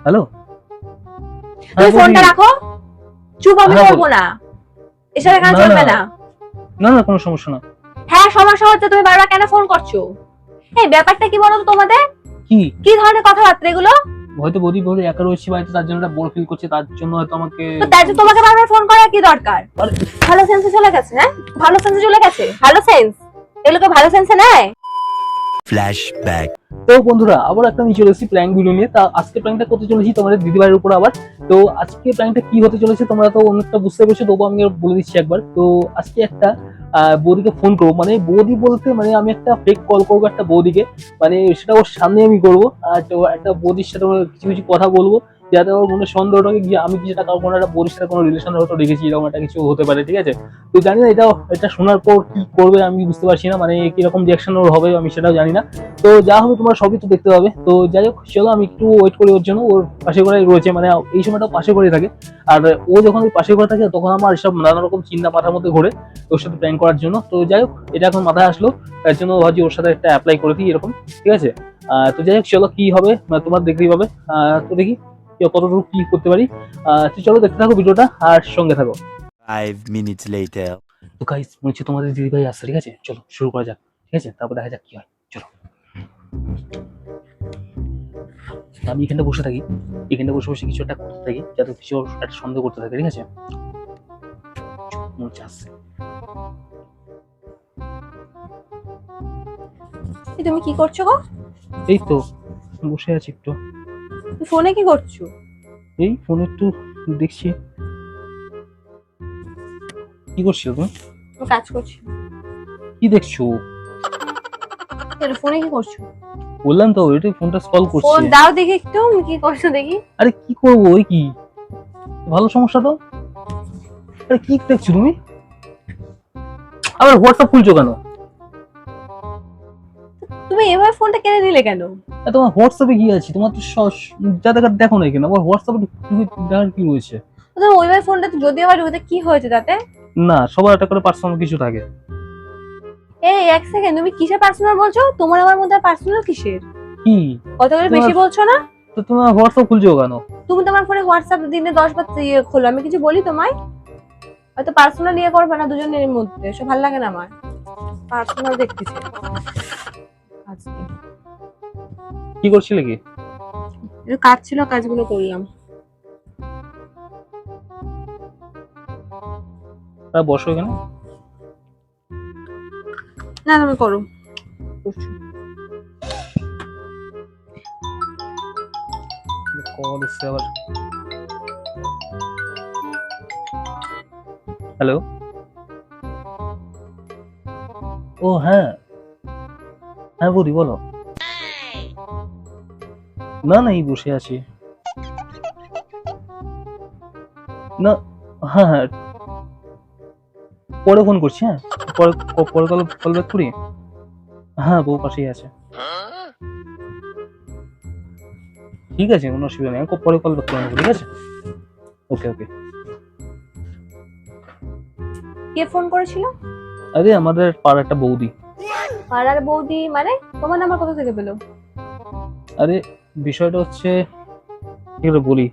Hello. তুমি ফোনটা রাখো, চুপ, আমি বলবো না, এসব এখানে চলবে না। না না, কোনো সমস্যা না। হ্যাঁ সমস্যা হচ্ছে, তুমি বারবার কেন ফোন করছো? এই ব্যাপারটা কি বলো তো তোমাদের? কি ধরনের কথাবার্তা এগুলো? হয়তো বৌদি বৌদি একা রয়েছে বাড়িতে, তার জন্য একটা বোর ফিল করছে, তার জন্য হয়তো আমাকে। তো তার জন্য তোমাকে বারবার ফোন করার কি দরকার? ভালো সেন্সে চলে গেছে, হ্যাঁ ভালো সেন্সে চলে গেছে, ভালো সেন্স, এগুলোকে ভালো সেন্সে নেয়। ফ্ল্যাশব্যাক। তো বন্ধুরা, আবার একটা নিয়ে চলে এসেছি প্র্যাঙ্ক ভিডিও নিয়ে। তা আজকে প্র্যাঙ্কটা করতে চলেছি তোমাদের দিদিভাইয়ের উপর আবার। তো আজকে প্র্যাঙ্কটা কি হতে চলেছে তোমরা তো অনেকটা বুঝতে পেরেছো, তবু আমি বলে দিচ্ছি একবার। তো আজকে একটা বৌদিকে ফোন করবো, মানে বৌদি বলতে মানে আমি একটা ফেক কল করবো একটা বৌদিকে, মানে সেটা ওর সামনে আমি করবো। আর তো একটা বৌদির সাথে কিছু কিছু কথা বলবো, যাতে ওর মনে সন্দেহটাকে গিয়ে আমি কিছুটা কোনো একটা বৌদির সাথে কোনো রিলেশন হয়তো রেখেছি, এরকম একটা কিছু হতে পারে, ঠিক আছে? তো জানি না এটা শোনার পর কি করবে আমি বুঝতে পারছি না, মানে কিরকম রিয়াকশন ওর হবে আমি সেটাও জানি না। তো যা হবে তোমার সবই তো দেখতে পাবে। তো যাই হোক, চলো আমি একটু ওয়েট করি ওর জন্য। ওর পাশে করে রয়েছে, মানে এই সময়টা পাশে করে থাকে। আর ও যখন ওই পাশে করে থাকে তখন আমার সব নানা রকম চিন্তা মাথার মধ্যে ঘোরে ওর সাথে প্র্যাঙ্ক করার জন্য। তো যাই হোক, এটা এখন মাথায় আসলো, তার জন্য ভাবছি ওর সাথে একটা অ্যাপ্লাই করে দিই এরকম, ঠিক আছে? তো যাই হোক, চলো কি হবে তোমার দেখতেই পাবে। তো দেখি কতটুকু কি করতে পারি। তো চলো দেখতে থাকো ভিডিওটা আর সঙ্গে থাকো। 5 minutes later. তো গাইস, মনে হচ্ছে তোমাদের দিদিভাই আসছে, ঠিক আছে? চলো শুরু করা যাক, ঠিক আছে? তারপর দেখা যাক কি হয়, চলো। আমি এখানটা বসে থাকি, এখানটা বসে বসে কিছু একটা করতে থাকি, যাতে কিছু একটা সন্দেহ করতে থাকে, ঠিক আছে? মনে হচ্ছে আসছে। তুমি কি করছো গো? এই তো বসে আছি একটু। ফোনে কি করছো? এই ফোন একটু দেখছি। কি করছো তুমি? কাজ করছি। কি দেখছো? ফোনে কি করছো? বললাম তো এটা ফোনটা স্ক্রল করছি। ফোন দাও দেখি একটু, কি করছো দেখি। আরে কি করবো, ওই কি ভালো সমস্যা তো। আরে কি দেখছো তুমি? আবার হোয়াটসঅ্যাপ খুলছো কেন? তুমি এভাবে ফোনটা কেড়ে নিলে কেন? তোমার হোয়াটসঅ্যাপে কি আছে? তোমার তো যা দেখার দেখো না কেন? আবার হোয়াটসঅ্যাপে দেখার কি রয়েছে? তুমি ওইভাবে ফোনটা যদি আবার ওতে কি হয়েছে তাতে? না, সবার একটা করে পার্সোনাল কিছু থাকে। এই এক সেকেন্ড, তুমি কিসের পার্সোনাল বলছো? তোমার আমার মধ্যে পার্সোনাল কিসের? কি কত করে বেশি বলছো না? তো তোমার হোয়াটসঅ্যাপ খুলছো কেন? তুমি তোমার ফোনে হোয়াটসঅ্যাপ দিনে 10 বার খোলো, আমি কিছু বলি তোমায়? হয়তো পার্সোনাল ইয়ে করবে না দুজনের মধ্যে, এসব ভালো লাগে না আমার। পার্সোনাল দেখতেছি আজকে। কি করছিলে কি? একটু কাজ ছিল, কাজগুলো করলাম। বসো এখানে। না তুমি করো। কল এসছে আবার। হ্যালো। ও হ্যাঁ হ্যাঁ বৌদি বলো। না না, এই বসে আছি। না, হ্যাঁ হ্যাঁ পরে ফোন করছি। হ্যাঁ পরে পরে কল ব্যাক করি। হ্যাঁ বউ পাশেই আছে। ঠিক আছে, কোনো অসুবিধা নেই, পরে কল ব্যাক করে নেবো, ঠিক আছে? ওকে ওকে। কে ফোন করেছিল? আরে আমাদের পাড়ার একটা বৌদি। পাড়ার বৌদি মানে? তোমার নাম্বার কোথা থেকে পেলো? আরে বিষয়টা হচ্ছে কি করে বলি।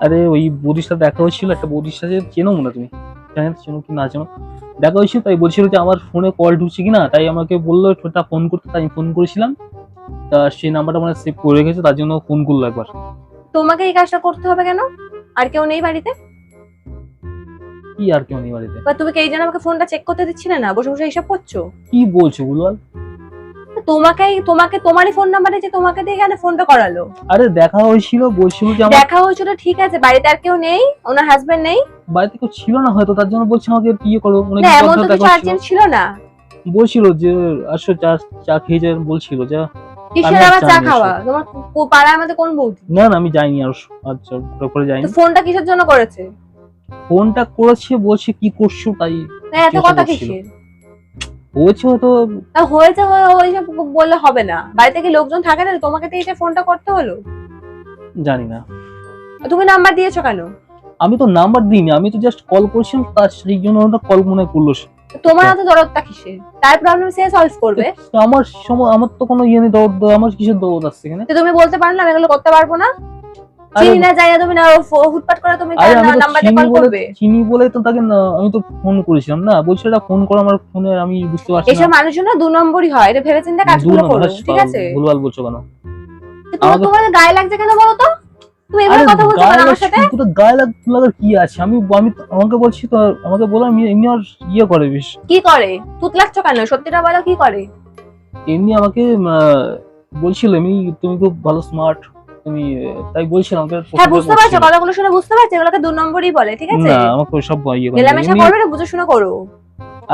আরে ওই বৌদির সাথে দেখা হয়েছিল, একটা বৌদির সাথে, চেনো মনে তুমি, জানি না চেনো কি না চেনো, দেখা হয়েছিল। তাই বলছিল যে আমার ফোনে কল ঢুকছে কিনা, তাই আমাকে বললো একটা ফোন করতে, তাই আমি ফোন করেছিলাম। তা সেই নাম্বারটা মানে সেভ করে রেখেছে, তার জন্য ফোন করলো একবার। তোমাকে এই কাজটা করতে হবে কেন? আর কেউ নেই বাড়িতে? কি আর কেউ নেই বাড়িতে? বা তুমি কি এই জন্য আমাকে ফোনটা চেক করতে দিচ্ছিলে না, বসে বসে এইসব করছো? কি বলছো গুলওয়াল? তোমাকে তোমারই ফোন নাম্বারে যে তোমাকে দিয়ে কেন ফোনটা করালো? আরে দেখা হয়েছিল, বলছিল যে আমার দেখা হয়েছিল ঠিক আছে, বাড়িতে আর কেউ নেই? ওনার হাজবেন্ড নেই? বাড়িতে কেউ ছিল না হয়তো, তার জন্য বলছে আমাকে বিয়ে করো। না এমন তো কিছু আর্জেন্ট ছিল না। বলছিল যে আসো চা চা খেয়ে যান, বলছিল যা। কিসের আবার চা খাওয়া? তোমার পাড়ার মধ্যে কোন বৌদি? না না, আমি যাইনি আর। আচ্ছা করে যাইনি। তো ফোনটা কিসের জন্য করেছে? ফোনটা করেছে, বলছে কি করছো তাই। এত কথা কিসের? হয়েছে হয়তো। হয়েছে ওইসব বললে হবে না। বাড়িতে কি লোকজন থাকে না? তোমাকে তো এই ফোনটা করতে হলো। জানি না। তুমি নাম্বার দিয়েছো কেন? আমি তো নাম্বার দিইনি, আমি তো জাস্ট কল করছিলাম, তার সেই জন্য ওটা কল মনে করলো। তোমার এত দরদটা কিসের? তার প্রবলেম সে সলভ করবে। আমার সময়, আমার তো কোনো ইয়ে নেই, আমার কিসের দরদ আসছে এখানে? তুমি বলতে পারো না আমি এগুলো করতে পারবো না? চিনি না যাই তুমি না হুটপাট করে তুমি আরে তার আমি তো নাম্বারে চিনি কল বলে করবে। চিনি বলে তো তাকে আমি তো ফোন করেছিলাম না, বলছে এটা ফোন করো আমার ফোনে, আমি বুঝতে পারছি এসব না। মানুষজন না 2 নম্বরই হয়, এটা ভেবেচিন্তে কাজগুলো করো, ঠিক আছে? ভুলভাল বলছো কেন? তোমার গায়ে লাগছে কেন বলো তো? তুমি এভাবে কথা বলছো কেন আমার সাথে? তো গায়ে লাগার কি আছে? আমি আমি আমাকে বলছি তো, আমাকে বলো আমি এমনি আর ইয়ে করে বেশ, কি করে তুতলাচ্ছ কেন? সত্যিটা বলো, কি করে? এমনি আমাকে বলছিল এমনি তুমি খুব ভালো স্মার্ট, তুমি তাই বলছিলাম আমাকে। হ্যাঁ বুঝতে পারছো, কথাগুলো শুনে বুঝতে পারছো এগুলোকে 2 নম্বরই বলে, ঠিক আছে? না আমাকে সব ইয়ে করে মেলামেশা করবে না, বুঝে শুনে করো।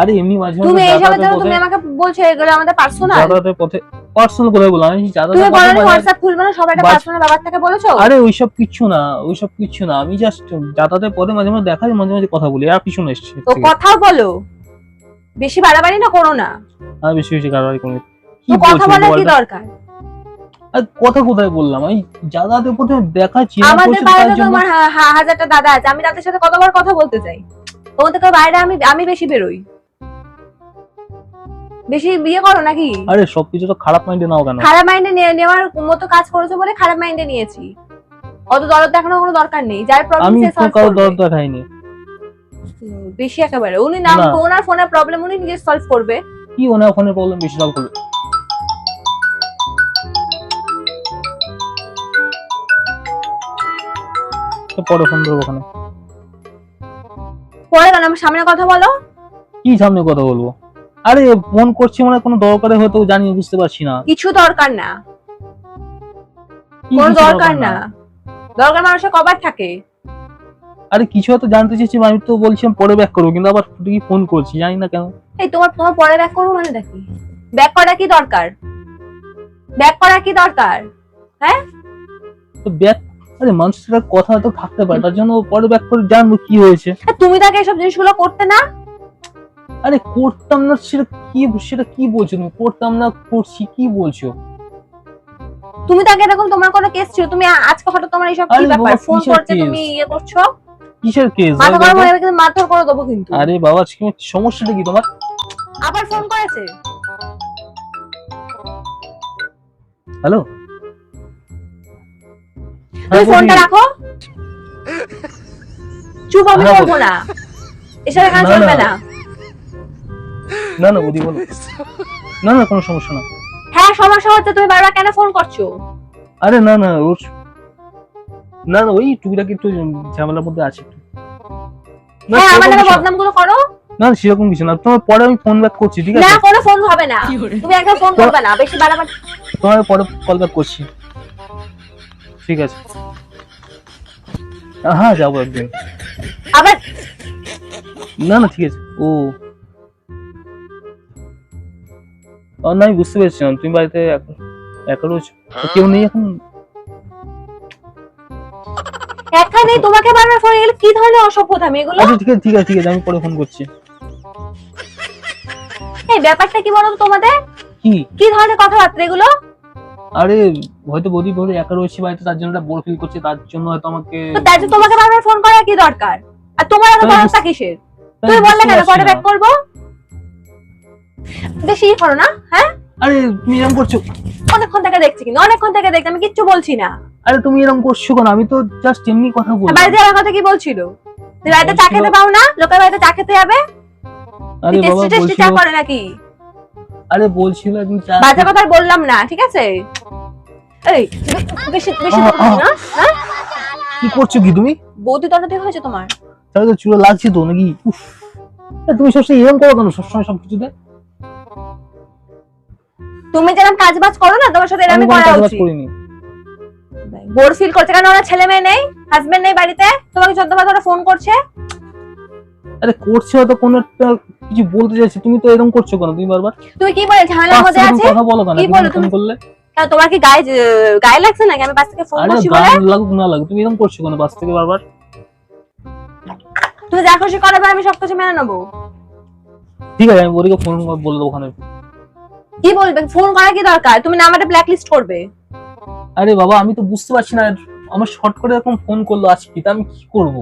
আরে এমনি মাঝে তুমি মাঝে এইসবের জন্য যাতায়াতের তুমি আমাকে বলছো এগুলো আমাদের পার্সোনাল? যাতায়াতের পথে পার্সোনাল কোথায় বললাম? আমি তুমি যাতায়াতের বলো পথে হোয়াটসঅ্যাপ খুলবে না, সবাই একটা বাস- পার্সোনাল ব্যাপার থেকে বলেছো? আরে ওইসব কিচ্ছু না, ওইসব কিচ্ছু না, আমি জাস্ট যাতায়াতের পথে মাঝে মাঝে দেখা যায়, মাঝে মাঝে কথা বলি, আর পিছনে এসছে তো কথাও বলো, বেশি বাড়াবাড়ি না করো না। আমি বেশি বেশি কারবারি করি। তো কথা বলার কি দরকার? আর কথা কোথায় বললাম? আমি যাতায়াতের পথে দেখা চেনা আমাদের করছি, বাইরে তার তো জন্য তোমার হাজারটা দাদা আছে, আমি তাদের সাথে কতবার কথা বলতে চাই। তোমাদের থেকে বাইরে আমি বেশি বেরোই, বেশি বিয়ে করো নাকি? আরে সবকিছু তো খারাপ মাইন্ডে নাও কেন? খারাপ মাইন্ডে নেওয়ার মতো কাজ করেছো বলে খারাপ মাইন্ডে নিয়েছি। অত দরদ দেখানোর কোনো দরকার নেই, যার প্রবলেম আমি সে তো সলভ কারো করবে। দরদ দেখাইনি। বেশি একেবারে উনি নাম না। ওনার ফোনের প্রবলেম উনি নিজে সলভ করবে। কি ওনার ফোনের প্রবলেম বেশি সলভ করবে? তো পরে ফোন করবো ওখানে। পরে কেন, আমার সামনে কথা বলো। কি সামনে কথা বলবো? আরে ফোন করছি মানে কোনো দরকারে হয়তো জানি, বুঝতে পারছি না। কিছু দরকার না, কি কোনো কিছু দরকার না। দরকার মানুষের কবার থাকে? আরে কিছু হয়তো জানতে চেয়েছি, আমি তো বলছিলাম পরে ব্যাক করবো, কিন্তু আবার কি ফোন করছি জানি না কেন। এই তোমার তোমার পরে ব্যাক করবো মানে দেখি, ব্যাক করা কি দরকার? ব্যাক করা কি দরকার? হ্যাঁ তো ব্যাক, আরে মানুষের কথা তো থাকতে পারে, তার জন্য পরে ব্যাক করে জানবো কি হয়েছে। আর তুমি তাকে এসব জিনিসগুলো করতে না? আরে করতাম না সেটা কি বলছো তুমি? করতাম না করছি কি বলছো? তুমি তাকে এরকম, তোমার কোনো কেস ছিল? তুমি আজকে হঠাৎ তোমার এইসব কি আরে ব্যাপার? বাবা, ফোন কিসের করছে case? তুমি ইয়ে করছো, কিসের কেস? মাথা গরম হয়ে যাবে কিন্তু মারধর করে দেবো কিন্তু। আরে বাবা সমস্যাটা কি তোমার? আবার ফোন করেছে। হ্যালো, তুমি ফোনটা রাখো, চুপ, আমি হ্যাঁ, করবো না, এসব এখানে না, চলবে না। না। না না বৌদি বলো, না না কোনো সমস্যা না। হ্যাঁ সমস্যা হচ্ছে, তুমি বারবার কেন ফোন করছো? আরে না না না না, ওই টুকিটাকি একটু ঝামেলার মধ্যে আছে একটু। না হ্যাঁ আমার সেরকম নামে কিছু না। বদনাম গুলো করো না সেরকম কিছু না, তোমার পরে আমি ফোন ব্যাক করছি, ঠিক না, আছে? কোনো ফোন হবে না, তুমি একদম ফোন করবে না, বেশি বাড়াবাড়ি। তোমার পরে কল ব্যাক করছি, ঠিক আছে? হ্যাঁ যাবো একদিন। আবার না না ঠিক আছে। ও না আমি বুঝতে পেরেছিলাম তুমি বাড়িতে একা রয়েছো, তো কেউ নেই এখন। এখানে তোমাকে বারবার ফোন, এগুলো কি ধরনের অসভ্যতামি এগুলো? আচ্ছা ঠিক আছে আমি পরে ফোন করছি। এই ব্যাপারটা কি বলো তো তোমাদের? কি কি ধরনের কথাবার্তা এগুলো? আরে হয়তো বৌদি বলে একা রয়েছে বাড়িতে, তার জন্য একটা বোর ফিল করছে, তার জন্য হয়তো আমাকে। তো তাই তো তোমাকে বারবার ফোন করার কি দরকার? আর তোমার এত আমি বড়টা কিসের? তুমি বললে কেন পরে ব্যাক করবো? বেশি করো না, হ্যাঁ? আরে তুমি এরকম করছো, অনেকক্ষণ থেকে দেখছি, কিন্তু অনেকক্ষণ থেকে দেখছি, আমি কিচ্ছু বলছি না। আরে তুমি এরকম করছো কেন? আমি তো জাস্ট এমনি কথা বলছি। বাড়িতে আমার কথা কি বলছিল? তুই বাড়িতে চা খেতে পাও না? লোকের বাড়িতে চা খেতে যাবে? আরে বাবা টেস্টি চা বলছিল, করে নাকি? আরে বলছিল একদিন চা। বাজে কথা আর বললাম না, ঠিক আছে? এই বেশি বেশি কথা না, হ্যাঁ? কি করছো কি তুমি? বৌদি দণ্ডতে হয়েছে তোমার? তাহলে তো চুলে লাগছে তো নাকি? উফ, তুমি সবসময় এরকম করো কেন সবসময় সবকিছুতে? তুমি যেরকম কাজ বাজ করো না, তোমার সাথে এরকম কোনো করা কাজবাজ উচিত। করিনি। বোর ফিল করছে কেন? ওরা ছেলে মেয়ে নেই, হাজবেন্ড নেই বাড়িতে, তোমাকে 14 বার ধরে ফোন করছে। আরে করছে হয়তো কোনো একটা কিছু বলতে চাইছে, তুমি তো এরকম করছো কেন? তুমি বারবার তুমি কি বলে ঝামেলার মধ্যে আছে? কথা বলো কেন? কি তুমি বলো ফোন তুমি? করলে? কেন তোমার কি গায়ে গায়ে লাগছে নাকি আমি বাস থেকে ফোন আরে করছি বলে? গান লাগুক না লাগুক, তুমি এরকম করছো কেন বাস থেকে বারবার? তুমি যা খুশি করবে, আমি সবকিছু মেনে নেবো। ঠিক আছে আমি ওদিকে ফোন বলে দেবো ওখানে। কি বলবে? ফোন করা কি দরকার? তুমি নাম্বারটা ব্ল্যাক লিস্ট করবে। আরে বাবা আমি তো বুঝতে পারছি না, আমার শর্ট করে এরকম ফোন করলো আজকে, তা আমি কি করবো?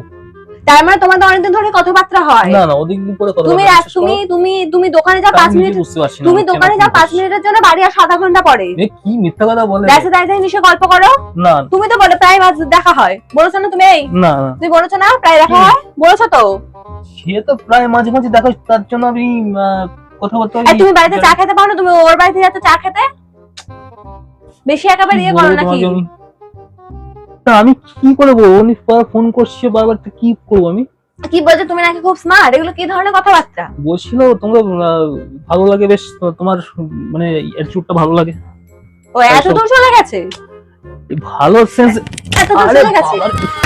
তার মানে তোমাদের অনেকদিন ধরে কথাবার্তা হয়? না না, ওদিক দিন পরে কথা তুমি বলবো, এক- বিশ্বাস তুমি করো। তুমি তুমি দোকানে যাও আমি 5 নিজে মিনিট, বুঝতে পারছি না তুমি আমি কেন দোকানে ফোন যাও 5 করছি। মিনিটের জন্য বাড়ি আসো আধা ঘন্টা পরে। এ কি মিথ্যা কথা বলে? দেশে দাঁড়িয়ে নিশে গল্প করো। না তুমি তো বলে প্রায় মাঝে দেখা হয়, বলেছো না তুমি? এই না না, তুমি বলেছো না প্রায় দেখা হয়, বলেছো তো? সে তো প্রায় মাঝে মাঝে দেখা, তার জন্য আমি কথা বলতে আর তুমি বাড়িতে চা খেতে পাও না? তুমি ওর বাড়িতে যাচ্ছ চা খেতে? বেশি একেবারে ইয়ে করো নাকি? না আমি কি করে বলবো, উনি ফোন করছে বারবার, তো কি করবো আমি? কি বলছো তুমি নাকি খুব স্মার্ট? এগুলো কি ধরনের কথাবার্তা? বলছিল তোমরা ভালো লাগে বেশ, তোমার মানে অ্যাটিটিউডটা ভালো লাগে। ও এত দূর চলে গেছে? ভালো সেন্স, এত দূর চলে গেছে?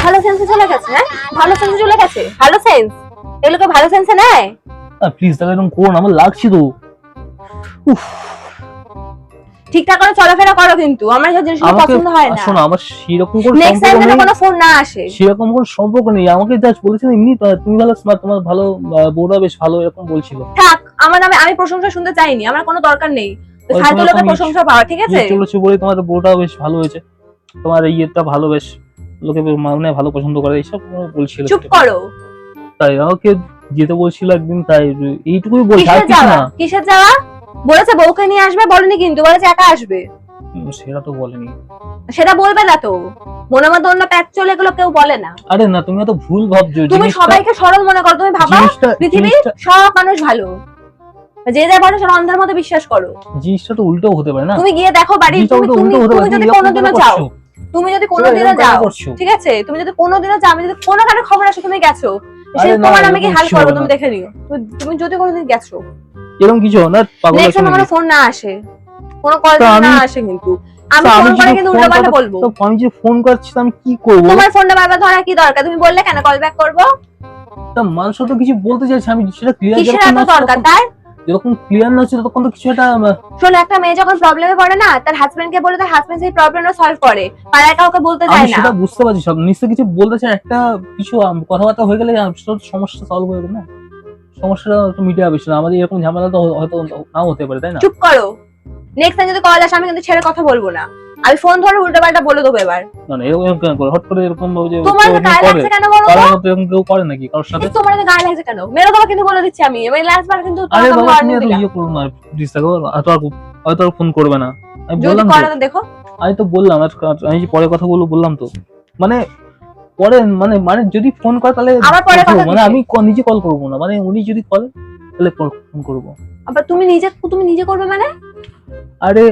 ভালো সেন্সে চলে গেছে? হ্যাঁ ভালো সেন্সে চলে গেছে? ভালো সেন্স এগুলোকে ভালো সেন্সে নেয়? প্লিজ তাহলে এরকম করো না, আমার লাগছে তো। উফ, ঠিকঠাক করে চলাফেরা করো কিন্তু, আমার এই জিনিসগুলো আমাকে পছন্দ হয় না। শোনো, আমার সেরকম কোনো নেক্সট টাইম সম্পর্ক যেন নেই, কোনো ফোন না আসে। সেরকম কোনো সম্পর্ক নেই। আমাকে জাস্ট বলেছিল এমনি, তুমি ভালো স্মার্ট, তোমার ভালো বউরা বেশ ভালো, এরকম বলছিল। থাক, আমার নামে আমি প্রশংসা শুনতে চাইনি, আমার কোনো দরকার নেই ওই ফালতু তোমার লোকের তুমি প্রশংসা পাওয়া, ঠিক আছে? চলেছে বলে তোমার বউটা বেশ ভালো হয়েছে, তোমার ইয়েটা ভালো, বেশ লোকে মানে ভালো পছন্দ করে, এইসব বলছিল। চুপ করো। তাই আমাকে যেতে বলছিল একদিন, তাই এইটুকুই বলছি, আর কিসের কিছু যাওয়া? না। কিসের যাওয়া? বলেছে বউকে নিয়ে আসবে, বলেনি কিন্তু, বলেছে একা আসবে। সেটা তো বলেনি। সেটা বলবে না তো, মনে মধ্যে অন্য প্যাচ চলে, এগুলো কেউ বলে না। আরে না, তুমি তো ভুল ভাবছো। তুমি সবাইকে সরল মনে করো, তুমি ভাবা পৃথিবীর সব মানুষ ভালো, যে যা বলে সেটা অন্ধের মতো বিশ্বাস করো। জিনিসটা তো উল্টো হতে পারে না। তুমি গিয়ে দেখো বাড়ি, জিনিসটা তুমি উল্টো তুমি হতে পারে, তুমি যদি তুমি কোনোদিনও এরকম যাও, করছো। তুমি যদি তুমি কোনোদিনও এরকম কেন যাও, করছো? ঠিক আছে, তুমি যদি কোনোদিনও যাও, আমি যদি কোনোখানে খবর আসে তুমি গেছো, সে আরে না, তোমার আমি কি এরকম হাল কিছু করবো হবে তুমি না। দেখে নিও। তুমি যদি কোনোদিন গেছো, এরকম কিছু হবে না, পাগল নেক্সট আছো টাইম নাকি? কোনো ফোন না আসে, কোনো কল তা না আমি- আসে কিন্তু, আমি তা ফোন করে যদি কিন্তু ফোন উল্টোপাল্টা করতে- বলবো। তো আমি যে ফোন করছি, তো আমি কি করবো? তোমার ফোনটা বারবার ধরা কি দরকার? তুমি বললে কেন কল ব্যাক করবো? তা মানুষ তো কিছু বলতে চাইছে, আমি সেটা ক্লিয়ার কিসের এত দরকার তার? যতক্ষণ ক্লিয়ার না হচ্ছে ততক্ষণ তো কিছু একটা শোনো, একটা মেয়ে যখন প্রবলেমে পড়ে না, তার হাজবেন্ড কে বলে তার হাজবেন্ড সেই প্রবলেমটা সলভ করে, পাড়ায় কাউকে বলতে আমি যায় না। সেটা বুঝতে পারছি, সব নিশ্চয় কিছু বলতে চাই, একটা কিছু কথাবার্তা হয়ে গেলে সমস্যা সলভ হয়ে যাবে না, সমস্যাটা তো মিটে যাবে। সেটা আমাদের এরকম ঝামেলা তো হয়তো নাও হতে পারে, তাই না? চুপ করো। নেক্সট টাইম যদি কল আসে আমি কিন্তু ছেড়ে কথা বলবো না, আমি ফোন ধরে উল্টোপাল্টা বলে দেবো এবার। না না, এরকম কেন করে হট করে এরকম ভাবে যে তোমার তো কেউ গায়ে করে, লাগছে কেন বলো তো? কারোর মতো এরকম কেউ করে নাকি কারোর সাথে? তোমার তো গায়ে লাগছে কেন? মেরে দেবো কিন্তু, বলে দিচ্ছি আমি, এবার লাস্ট বার কিন্তু আরে তোমাকে আমি বাবা, তুমি warning এত দিলাম। ইয়ে করো না প্লিজ, দেখো হয়তো আর ফোন করবে না, আমি যদি বললাম করে তো, তো দেখো। আমি তো বললাম আমি যে পরে কথা বলবো বললাম তো, মানে পরে মানে যদি ফোন করে তাহলে আবার পরে করবো, কথা মানে কিসের? আমি নিজে কল করবো না, মানে উনি যদি করে তাহলে ফোন করবো। আবার তুমি নিজে করবে মানে? আরে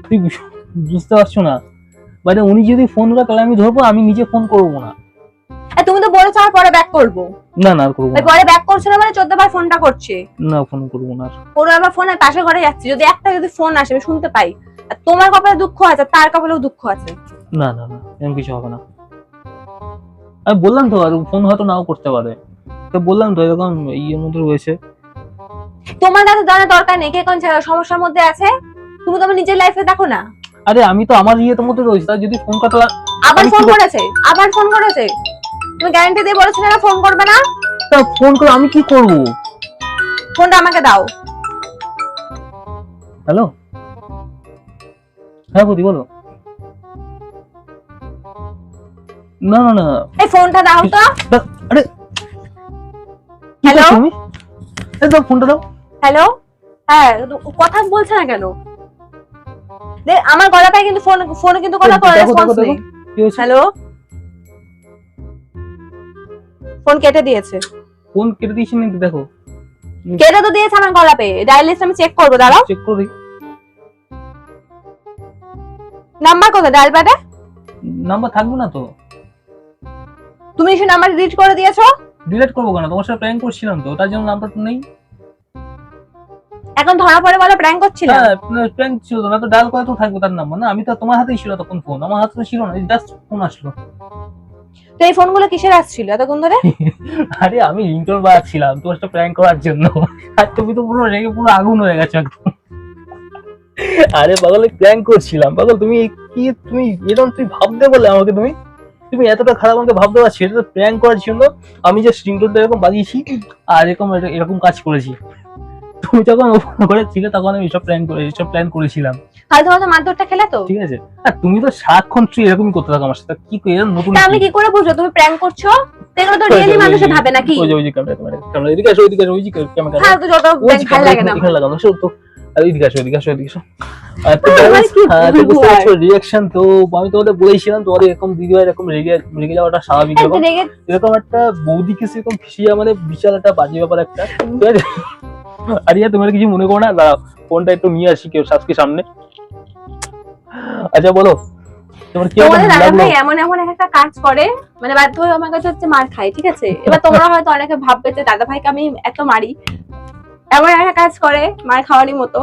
তুই বুঝতে পারছো না, মানে উনি যদি ফোন করে তাহলে আমি ধরবো, আমি নিজে ফোন করবো না। তুমি তো বলেছো আর পরে ব্যাক করবো, না না, আর করবো ওই না, পরে ব্যাক করছো না মানে 14 বার ফোনটা করছে। না ফোন করবো না আর। ওর আবার ফোন পাশের ঘরে যাচ্ছে, যদি একটা যদি ফোন আসে আমি শুনতে পাই, আর তোমার কপালে দুঃখ আছে আর তার কপালেও দুঃখ আছে। না না না, এরকম কিছু হবে না। আমি বললাম তো, আর ফোন হয়তো নাও করতে পারে, তো বললাম তো এরকম ইয়ের মধ্যে রয়েছে। তোমার কাছে জানার দরকার নেই কে কোন সমস্যার মধ্যে আছে, তুমি তোমার নিজের লাইফে দেখো না। আরে আমি তো আমার ইয়ের মধ্যে রয়েছে, তার যদি ফোন করে তাহলে আবার আমি কি ফোন করব? করেছে, আবার ফোন করেছে, তুমি গ্যারান্টি দিয়ে বলেছিলে না ফোন করবে না? তা ফোন করে আমি কি করবো? ফোনটা আমাকে দাও। হ্যালো, হ্যাঁ বৌদি বলো। না না না, এই ফোনটা দাও তো। আরে কি Hello? করছো তুমি? এই দাও ফোনটা দাও। হ্যালো, হ্যাঁ কথা বলছে না কেন? আমার গলা পায় কিন্তু ফোনে কিন্তু কোনো দেখো, রেসপন্স দেখো, নেই। কি হয়েছে? হ্যালো, ফোন কেটে দিয়েছে। ফোন কেটে দিয়েছি নাকি? দেখো কেটে তো দিয়েছে আমার গলা পেয়ে, ডায়াল লিস্ট আমি চেক করবো, দাঁড়াও। চেক করে দিই। নাম্বার কোথায় ডায়াল প্যাডে? নাম্বার থাকবে না তো। তুমি সেই নাম্বার ডিলিট করে দিয়েছো? ডিলিট করবো কেন? তোমার সাথে প্র্যাঙ্ক করছিলাম তো, তার জন্য নাম্বার তো নেই। এখন ধরা পড়ে বলে প্র্যাঙ্ক করছিলাম। হ্যাঁ, প্র্যাঙ্ক ছিল তো, না তো ডায়াল করে তো থাকবে তার নাম্বার না। আমি তো তোমার হাতেই ছিল তখন ফোন, আমার হাতে তো ছিল না, জাস্ট ফোন আসলো। তো এই ফোনগুলো কিসের আসছিল এতক্ষণ ধরে? আরে আমি রিংটোন বাজাচ্ছিলাম তোমার সাথে প্র্যাঙ্ক করার জন্য, আর তুমি তো পুরো রেগে পুরো আগুন হয়ে গেছো একদম। আরে পাগল, প্র্যাঙ্ক করছিলাম পাগল। তুমি কি তুমি এরকম তুই ভাবতে বলে আমাকে, তুমি এতটা খারাপ আমাকে ভাবতে পারছি? এটা তো প্র্যাঙ্ক করার জন্য আমি যে রিংটোনটা এরকম বাজিয়েছি আর এরকম কাজ করেছি। তুমি যখন ঘরে ছিলে তখন আমি এইসব প্ল্যান করেছিলাম, তাহলে তোমার তো মারধরটা খেলে তো। ঠিক আছে? আর তুমি তো সারাক্ষণ তুই এরকমই করতে থাকো আমার সাথে, কি করে এরকম নতুন তা আমি কি করে বুঝবো তুমি প্র্যাঙ্ক করছো? এগুলো তো রিয়েলি মানুষে ভাবে নাকি? ওই যে ক্যামেরা এদিকে আসো, ওই যে ক্যামেরা, হ্যাঁ তো যত ওই যে ভালো লাগে না এখানে লাগানো সব তো, আর এদিকে আসো। আর তো আমার কি তো বুঝতে বলবো আর? পারছো রিঅ্যাকশন। তো আমি তোমাদের বলেছিলাম তোমাদের এরকম দিদিভাই এরকম রেগে যাওয়াটা স্বাভাবিক। হ্যাঁ, রেগে- এরকম একটা বৌদি কিছু এরকম ফিসিয়া মানে বিশাল একটা বাজে ব্যাপার একটা, ঠিক আছে? আর ইয়া তোমার কিছু মনে করো না, দাঁড়াও ফোনটা একটু নিয়ে আসি কেউ সাজকে সামনে। আচ্ছা বলো তোমার কি তোমাদের দাদা লাগলো? ভাই এমন একটা কাজ করে, মানে বাধ্য হয়ে আমার কাছে হচ্ছে মার খাই, ঠিক আছে? এবার তোমরা হয়তো অনেকে ভাববে যে দাদা ভাইকে আমি এত মারি, এমন একটা কাজ করে মার খাওয়ারই মতো।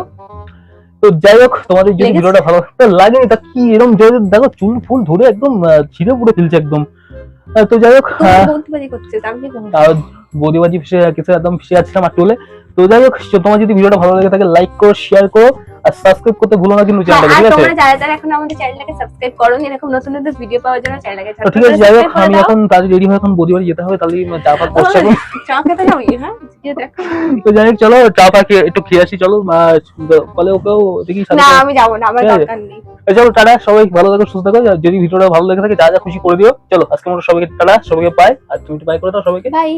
তো যাই হোক, তোমাদের যদি লেগেছে? ভিডিওটা ভালো লাগেনি তা কি এরকম দেখো চুল ফুল ধরে একদম ছিঁড়ে পুড়ে ফেলছে একদম। তো যাই হোক, তুমি বলতে করছে আমি কি করবো? বৌদিবাজি ফিসে কিছু একদম ফিসে যাচ্ছিলাম আর টুলে। তো যাই হোক, তোমার যদি ভিডিওটা ভালো লাগে থাকে লাইক করো, শেয়ার করো আর সাবস্ক্রাইব করতে ভুলো না কিন্তু হ্যাঁ, চ্যানেলটা, আর ঠিক আছে? তোমরা যারা এখন আমাদের চ্যানেলটাকে সাবস্ক্রাইব করোনি, এরকম নতুন নতুন ভিডিও পাওয়ার জন্য চ্যানেলটাকে তো ঠিক আছে, যাই হোক আমি এখন তাড়াতাড়ি রেডি হয়ে এখন বৌদিবাড়ি যেতে হবে, তাহলে চা পা করছে এখন। চা খেতে যাবি? হ্যাঁ গিয়ে দেখো। তো যাই হোক চলো চা পা খেয়ে একটু খেয়ে আসি, চলো বলে ওকেও দেখি সাথে না করে। আমি যাবো না, আমার ঠিক আছে? দরকার নেই। চলো টাটা, সবাই ভালো থাকো সুস্থ থাকো, আর যদি ভিডিওটা ভালো লেগে থাকে যা যা খুশি করে দিও। চলো আজকে মতো সবাইকে টাটা, সবাইকে বাই, আর তুমি বাই করে দাও সবাইকে। বাই।